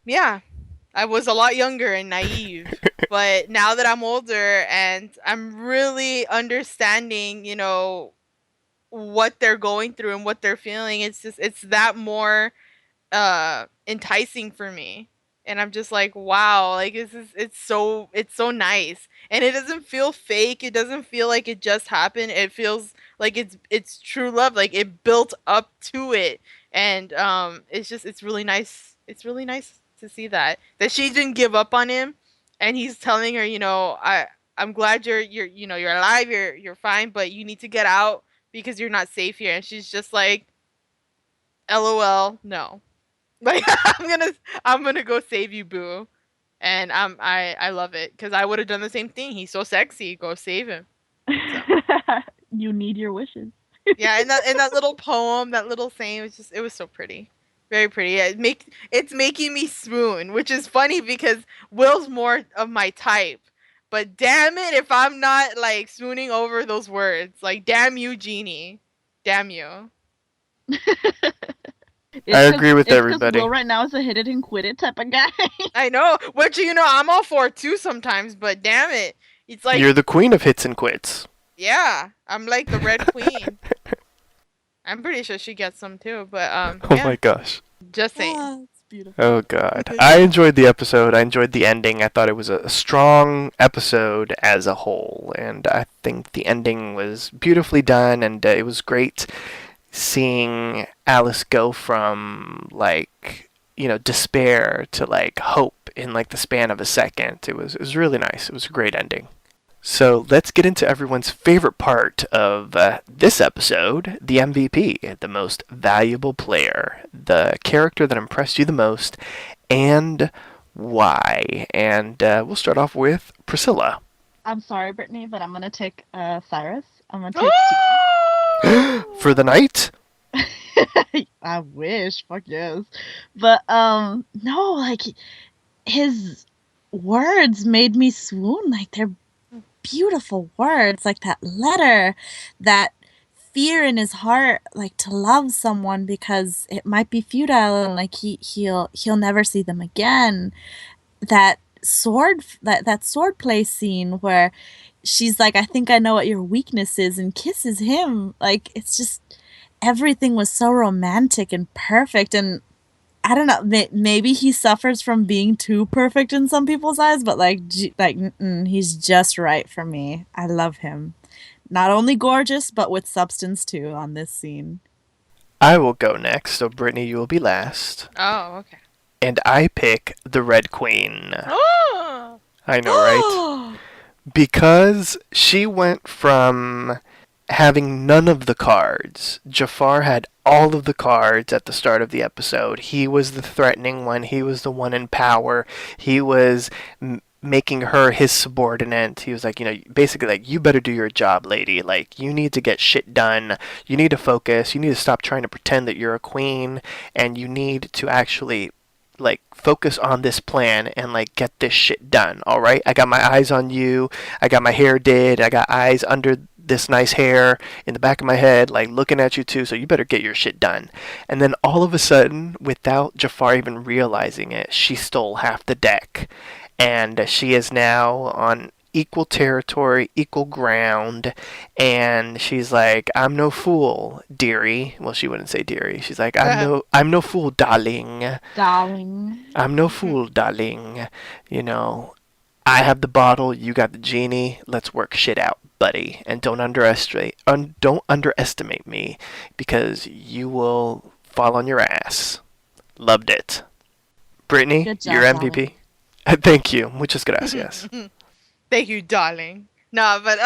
Yeah. I was a lot younger and naive. But now that I'm older and I'm really understanding, what they're going through and what they're feeling, it's that more enticing for me. And I'm just like, wow, it's so nice. And it doesn't feel fake. It doesn't feel like it just happened. It feels like it's true love. It built up to it. And it's really nice. It's really nice to see that she didn't give up on him, and he's telling her, I'm glad you're alive, you're fine, but you need to get out because you're not safe here. And she's just like, LOL, no. I'm gonna go save you, boo. And I love it because I would have done the same thing. He's so sexy. Go save him. You need your wishes. Yeah, and that little poem, that little saying, it was so pretty, very pretty. Yeah, it's making me swoon, which is funny because Will's more of my type. But damn it, if I'm not swooning over those words, damn you, Genie, damn you. I agree with everybody. Will right now is a hit it and quit it type of guy. I know, which I'm all for it too sometimes, but damn it, it's You're the queen of hits and quits. Yeah, I'm like the Red Queen. I'm pretty sure she gets some too, but Oh my gosh. Just saying. It's beautiful. Oh god. I enjoyed the episode. I enjoyed the ending. I thought it was a strong episode as a whole, and I think the ending was beautifully done, and it was great seeing Alice go from despair to hope in the span of a second. It was really nice. It was a great ending. So let's get into everyone's favorite part of this episode, the MVP, the most valuable player, the character that impressed you the most, and why. And we'll start off with Priscilla. I'm sorry, Brittany, but I'm gonna take Cyrus. I'm gonna take Steve. For the night? I wish, fuck yes. But no, his words made me swoon. They're beautiful words, that letter, that fear in his heart, like to love someone because it might be futile and like he'll never see them again. That sword play scene where she's like, I think I know what your weakness is, and kisses him. Like, it's just everything was so romantic and perfect. And I don't know, maybe he suffers from being too perfect in some people's eyes, but he's just right for me. I love him. Not only gorgeous, but with substance too on this scene. I will go next, so Brittany, you will be last. Oh, okay. And I pick the Red Queen. Oh! I know, right? Because she went from having none of the cards. Jafar had all of the cards at the start of the episode. He was the threatening one. He was the one in power. He was making her his subordinate. He was like, basically like, you better do your job, lady. Like, you need to get shit done. You need to focus. You need to stop trying to pretend that you're a queen. And you need to actually like focus on this plan and like get this shit done. All right, I got my eyes on you. I got my hair did. I got eyes under this nice hair in the back of my head, like looking at you too. So you better get your shit done. And then all of a sudden, without Jafar even realizing it, she stole half the deck, and she is now on equal territory, equal ground, and she's like, I'm no fool, dearie. Well, she wouldn't say dearie. She's like, I'm no fool, darling. Darling. I'm no fool, darling. I have the bottle, you got the genie. Let's work shit out, buddy. And don't underestimate me, because you will fall on your ass. Loved it. Brittany, Good job, your MVP. Thank you. Muchas gracias. Thank you, darling. No, but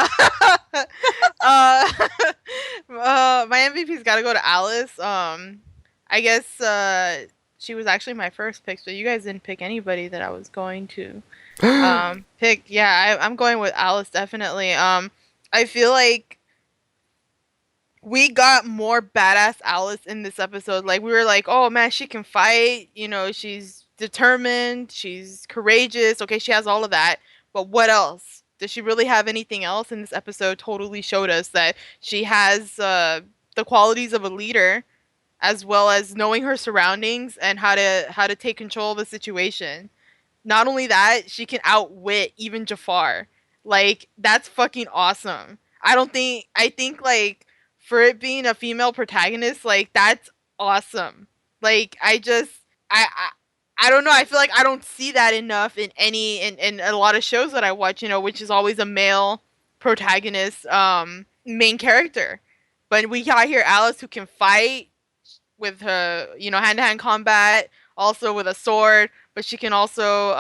my MVP's got to go to Alice. I guess she was actually my first pick, so you guys didn't pick anybody that I was going to pick. Yeah, I'm going with Alice definitely. I feel like we got more badass Alice in this episode. Like, we were like, oh man, she can fight. She's determined. She's courageous. Okay, she has all of that. But what else? Does she really have anything else? In this episode totally showed us that she has the qualities of a leader, as well as knowing her surroundings and how to take control of a situation. Not only that, she can outwit even Jafar. Like, that's fucking awesome. I think like, for it being a female protagonist, like, that's awesome. Like, I don't know. I feel like I don't see that enough in a lot of shows that I watch, which is always a male protagonist, main character. But we got here Alice, who can fight with her, hand-to-hand combat, also with a sword, but she can also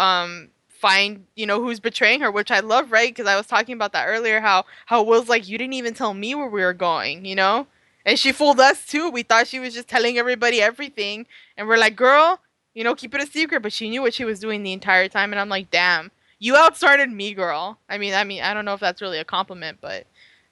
find, who's betraying her, which I love, right? Because I was talking about that earlier, how Will's like, you didn't even tell me where we were going, And she fooled us too. We thought she was just telling everybody everything, and we're like, girl, keep it a secret. But she knew what she was doing the entire time, and I'm like, damn, you outstarted me, girl. I mean, I don't know if that's really a compliment, but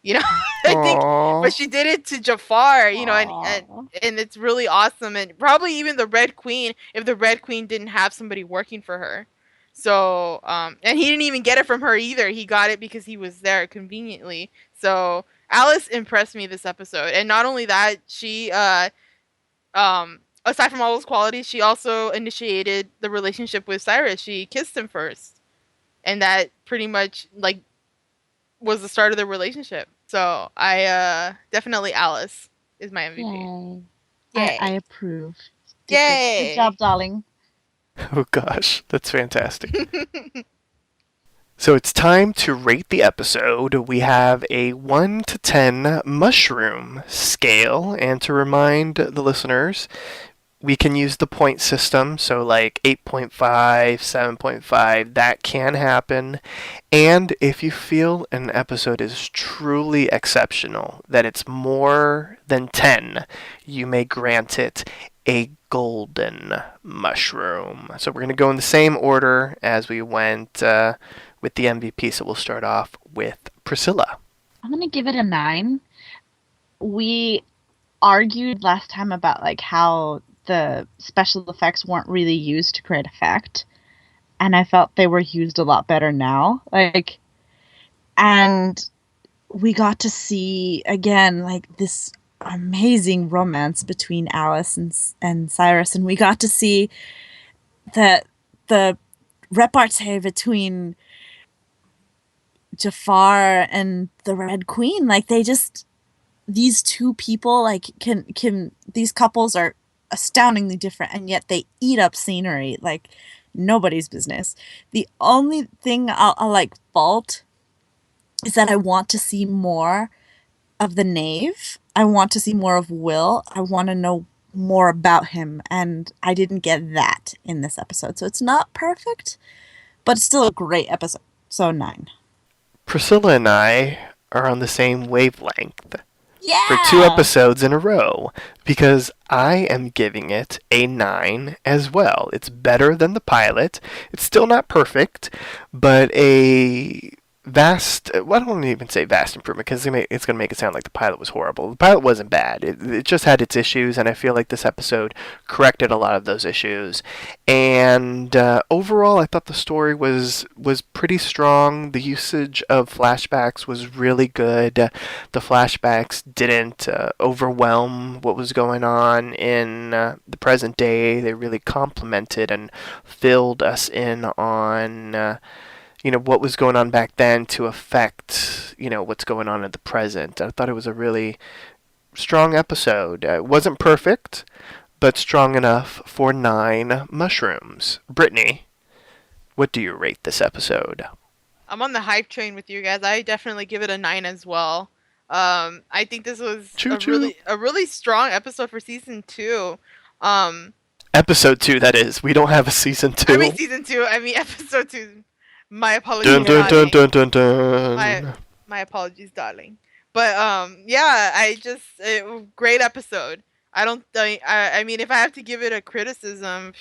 I think, but she did it to Jafar, and it's really awesome. And probably even the Red Queen, if the Red Queen didn't have somebody working for her. So, and he didn't even get it from her either. He got it because he was there conveniently. So Alice impressed me this episode. And not only that, she, aside from all those qualities, she also initiated the relationship with Cyrus. She kissed him first. And that pretty much, like, was the start of the relationship. So I definitely Alice is my MVP. Yay. I approve. Yay! Good job, darling. Oh gosh, that's fantastic. So it's time to rate the episode. We have a 1 to 10 mushroom scale, and to remind the listeners, we can use the point system, so like 8.5, 7.5, that can happen. And if you feel an episode is truly exceptional, that it's more than 10, you may grant it a golden mushroom. So we're going to go in the same order as we went with the MVP, so we'll start off with Priscilla. I'm going to give it a 9. We argued last time about like how the special effects weren't really used to create effect, and I felt they were used a lot better now. And we got to see again like this amazing romance between Alice and Cyrus, and we got to see the repartee between Jafar and the Red Queen. Like they just these two people like can these couples are astoundingly different, and yet they eat up scenery like nobody's business. The only thing I'll like fault is that I want to see more of the knave. I want to see more of Will. I want to know more about him, and I didn't get that in this episode. So it's not perfect, but it's still a great episode. So 9. Priscilla and I are on the same wavelength Yeah. for 2 episodes in a row because I am giving it a 9 as well. It's better than the pilot. It's still not perfect, but a vast, well, I don't even say vast improvement because it's going to make it sound like the pilot was horrible. The pilot wasn't bad. It just had its issues, and I feel like this episode corrected a lot of those issues. And overall, I thought the story was pretty strong. The usage of flashbacks was really good. The flashbacks didn't overwhelm what was going on in the present day. They really complemented and filled us in on what was going on back then to affect, what's going on in the present. I thought it was a really strong episode. It wasn't perfect, but strong enough for 9 mushrooms. Brittany, what do you rate this episode? I'm on the hype train with you guys. I definitely give it a 9 as well. I think this was a really strong episode for season 2. Episode 2, that is. We don't have a season 2. I mean season 2. I mean episode 2. My apologies, dun, dun, dun, dun, dun, dun. My apologies, darling. But yeah, great episode. I don't think I mean if I have to give it a criticism,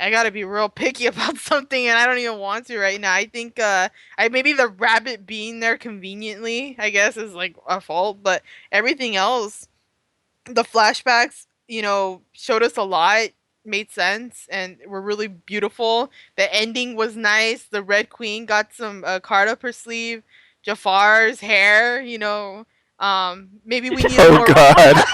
I gotta be real picky about something, and I don't even want to right now. I think maybe the rabbit being there conveniently, I guess, is like a fault, but everything else, the flashbacks, showed us a lot. Made sense and were really beautiful. The ending was nice. The Red Queen got some card up her sleeve. Jafar's hair, maybe we need more. Oh God!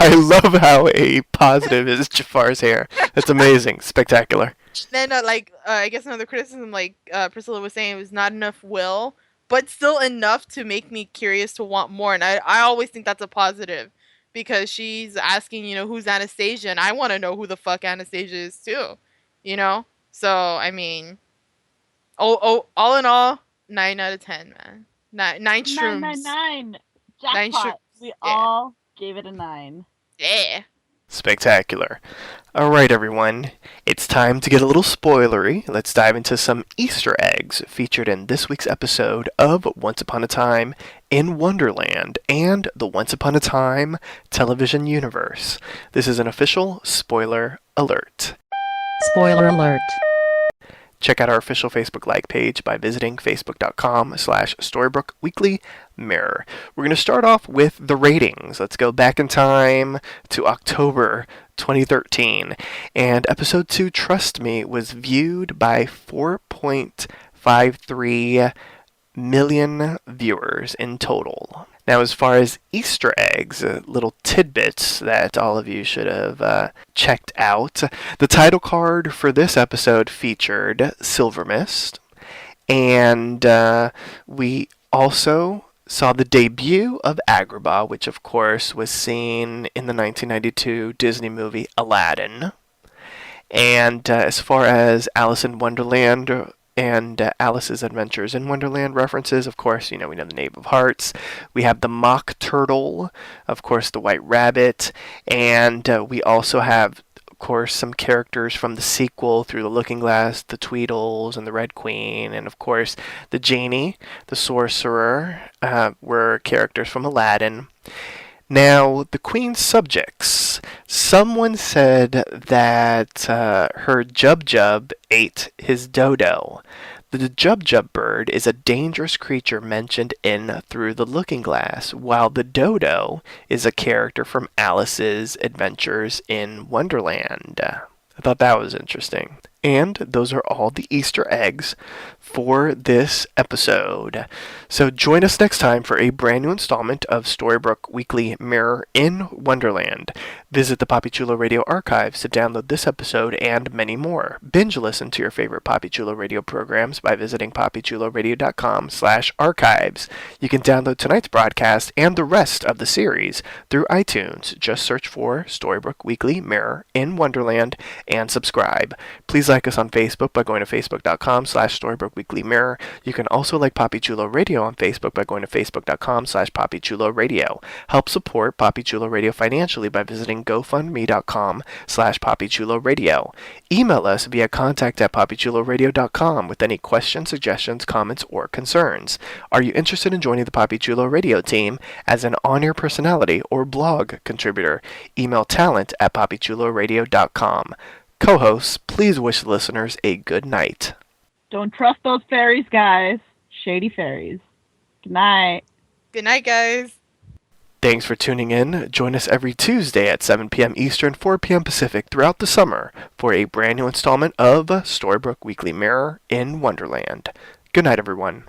I love how a positive is Jafar's hair. That's amazing, spectacular. Then, I guess another criticism, like Priscilla was saying, it was not enough Will, but still enough to make me curious to want more. And I always think that's a positive. Because she's asking, who's Anastasia, and I want to know who the fuck Anastasia is too, So I mean, all in all, 9 out of 10, man. 9 shrooms. 9. 9 Jackpot. We all gave it a 9. Yeah. Spectacular. Alright everyone, it's time to get a little spoilery. Let's dive into some Easter eggs featured in this week's episode of Once Upon a Time in Wonderland and the Once Upon a Time television universe. This is an official spoiler alert. Spoiler alert. Check out our official Facebook like page by visiting facebook.com/Storybrooke Weekly Mirror. We're going to start off with the ratings. Let's go back in time to October 2013. And episode 2, Trust Me, was viewed by 4.53 million viewers in total. Now, as far as Easter eggs, little tidbits that all of you should have checked out, the title card for this episode featured Silver Mist, and we also saw the debut of Agrabah, which of course was seen in the 1992 Disney movie Aladdin. And as far as Alice in Wonderland and Alice's Adventures in Wonderland references, of course, we know the Knave of Hearts. We have the Mock Turtle, of course, the White Rabbit, and we also have, of course, some characters from the sequel, Through the Looking Glass, the Tweedles and the Red Queen, and of course, the Genie, the Sorcerer, were characters from Aladdin. Now, the Queen's subjects. Someone said that her Jub ate his dodo. The Jub bird is a dangerous creature mentioned in Through the Looking Glass, while the dodo is a character from Alice's Adventures in Wonderland. I thought that was interesting. And those are all the Easter eggs for this episode. So join us next time for a brand new installment of Storybrooke Weekly Mirror in Wonderland. Visit the Papi Chulo Radio archives to download this episode and many more. Binge listen to your favorite Papi Chulo Radio programs by visiting papichuloradio.com/archives. You can download tonight's broadcast and the rest of the series through iTunes. Just search for Storybrooke Weekly Mirror in Wonderland and subscribe. Please like us on Facebook by going to facebook.com/Storybrooke Weekly Mirror. You can also like Papi Chulo Radio on Facebook by going to facebook.com/Papi Chulo Radio. Help support Papi Chulo Radio financially by visiting gofundme.com/Papi Chulo Radio. Email us via contact@papichuloradio.com with any questions, suggestions, comments, or concerns. Are you interested in joining the Papi Chulo Radio team as an on-air personality or blog contributor? Email talent@papichuloradio.com. Co-hosts, please wish the listeners a good night. Don't trust those fairies, guys. Shady fairies. Good night. Good night, guys. Thanks for tuning in. Join us every Tuesday at 7 p.m. Eastern, 4 p.m. Pacific throughout the summer for a brand new installment of Storybrooke Weekly Mirror in Wonderland. Good night, everyone.